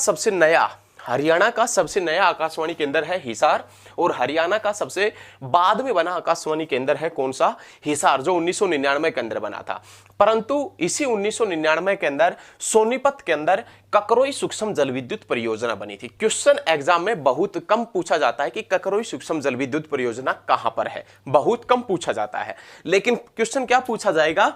सबसे नया आकाशवाणी केंद्र है हिसार, और हरियाणा का सबसे बाद में बना आकाशवाणी केंद्र है कौन सा, हिसार, जो 1999 के अंदर बना था। परंतु इसी 1999 के अंदर सोनीपत के अंदर ककरोई सूक्ष्म जल विद्युत परियोजना बनी थी। क्वेश्चन एग्जाम में बहुत कम पूछा जाता है कि ककरोई सूक्ष्म जल विद्युत परियोजना कहां पर है, बहुत कम पूछा जाता है। लेकिन क्वेश्चन क्या पूछा जाएगा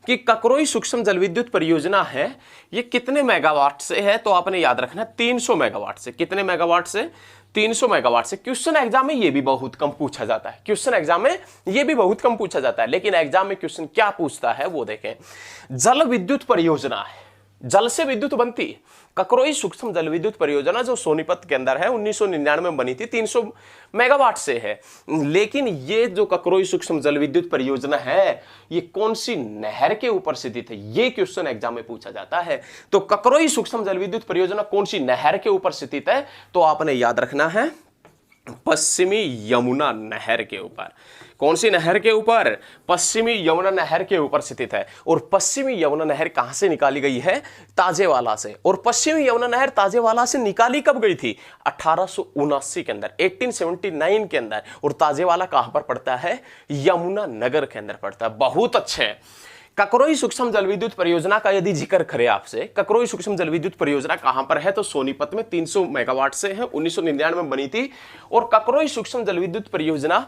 कि ककरोई सूक्ष्म जल विद्युत परियोजना है, ये कितने मेगावाट से है, तो आपने याद रखना 300 मेगावाट से। कितने मेगावाट से, 300 मेगावाट से। क्वेश्चन एग्जाम में ये भी बहुत कम पूछा जाता है, क्वेश्चन एग्जाम में ये भी बहुत कम पूछा जाता है। लेकिन एग्जाम में क्वेश्चन क्या पूछता है वो देखें। जल विद्युत परियोजना है, जल से विद्युत बनती। ककरोई सूक्ष्म जल विद्युत परियोजना जो सोनीपत के अंदर है 1999 में बनी थी, 300 मेगावाट से है। लेकिन ये जो ककरोई सूक्ष्म जल विद्युत परियोजना है ये कौन सी नहर के ऊपर स्थित है, ये क्वेश्चन एग्जाम में पूछा जाता है। तो ककरोई सूक्ष्म जल विद्युत परियोजना कौन सी नहर के ऊपर स्थित है, तो आपने याद रखना है पश्चिमी यमुना नहर के ऊपर। कौन सी नहर के ऊपर? पश्चिमी यमुना नहर के ऊपर स्थित है। और पश्चिमी यमुना नहर कहां से निकाली गई है? ताजेवाला से। और पश्चिमी यमुना नहर ताजेवाला से निकाली कब गई थी? 1879 के अंदर, 1879 के अंदर। और ताजेवाला कहां पर पड़ता है? यमुना नगर के अंदर पड़ता है। बहुत अच्छे। ककरोई सूक्ष्म जल विद्युत परियोजना का यदि जिक्र करें आपसे, ककरोई सूक्ष्म जल विद्युत परियोजना कहां पर है, तो सोनीपत में 300 मेगावाट से है, 1999 में बनी थी। और ककरोई सूक्ष्म जल विद्युत परियोजना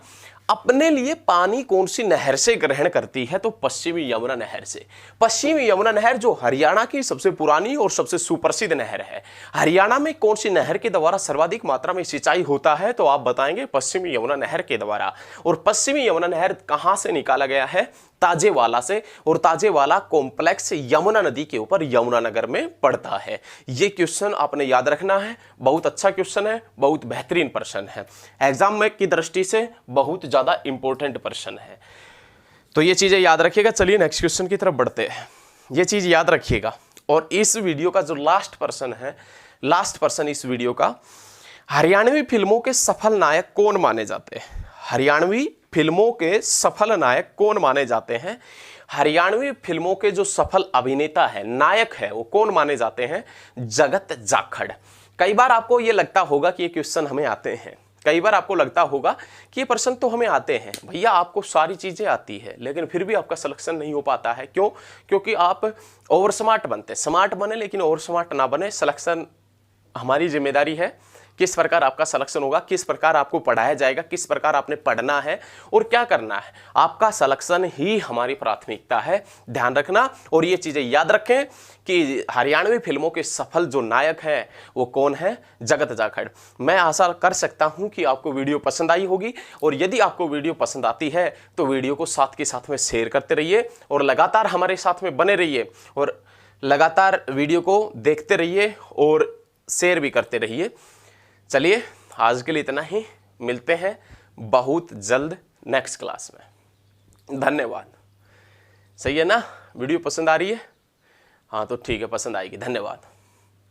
अपने लिए पानी कौन सी नहर से ग्रहण करती है, तो पश्चिमी यमुना नहर से। पश्चिमी यमुना नहर जो हरियाणा की सबसे पुरानी और सबसे सुप्रसिद्ध नहर है। हरियाणा में कौन सी नहर के द्वारा सर्वाधिक मात्रा में सिंचाई होता है, तो आप बताएंगे पश्चिमी यमुना नहर के द्वारा। और पश्चिमी यमुना नहर कहां से निकाला गया है? ताजेवाला से। और ताजेवाला कॉम्प्लेक्स यमुना नदी के ऊपर यमुनानगर में पड़ता है। यह क्वेश्चन आपने याद रखना है, बहुत अच्छा क्वेश्चन है, बहुत बेहतरीन प्रश्न है, एग्जाम में की दृष्टि से बहुत ज्यादा इंपॉर्टेंट प्रश्न है। तो ये चीजें याद रखिएगा। चलिए नेक्स्ट क्वेश्चन की तरफ बढ़ते हैं। ये चीज याद रखिएगा। और इस वीडियो का जो लास्ट पर्सन है, लास्ट पर्सन इस वीडियो का, हरियाणवी फिल्मों के सफल नायक कौन माने जाते हैं? हरियाणवी फिल्मों के सफल नायक कौन माने जाते हैं? हरियाणवी फिल्मों के जो सफल अभिनेता है, नायक है, वो कौन माने जाते हैं? जगत जाखड़। कई बार आपको ये लगता होगा कि ये क्वेश्चन हमें आते हैं, कई बार आपको लगता होगा कि ये प्रश्न तो हमें आते हैं। भैया आपको सारी चीजें आती है, लेकिन फिर भी आपका सिलेक्शन नहीं हो पाता है। क्यों? क्योंकि आप ओवर स्मार्ट बनते, स्मार्ट बने लेकिन ओवर स्मार्ट ना बने। सिलेक्शन हमारी जिम्मेदारी है, किस प्रकार आपका सिलेक्शन होगा, किस प्रकार आपको पढ़ाया जाएगा, किस प्रकार आपने पढ़ना है और क्या करना है, आपका सिलेक्शन ही हमारी प्राथमिकता है। ध्यान रखना। और ये चीजें याद रखें कि हरियाणवी फिल्मों के सफल जो नायक हैं वो कौन है? जगत जाखड़। मैं आशा कर सकता हूं कि आपको वीडियो पसंद आई होगी। और यदि आपको वीडियो पसंद आती है तो वीडियो को साथ के साथ में शेयर करते रहिए और लगातार हमारे साथ में बने रहिए और लगातार वीडियो को देखते रहिए और शेयर भी करते रहिए। चलिए आज के लिए इतना ही, मिलते हैं बहुत जल्द नेक्स्ट क्लास में। धन्यवाद। सही है ना? वीडियो पसंद आ रही है? हाँ तो ठीक है, पसंद आएगी। धन्यवाद।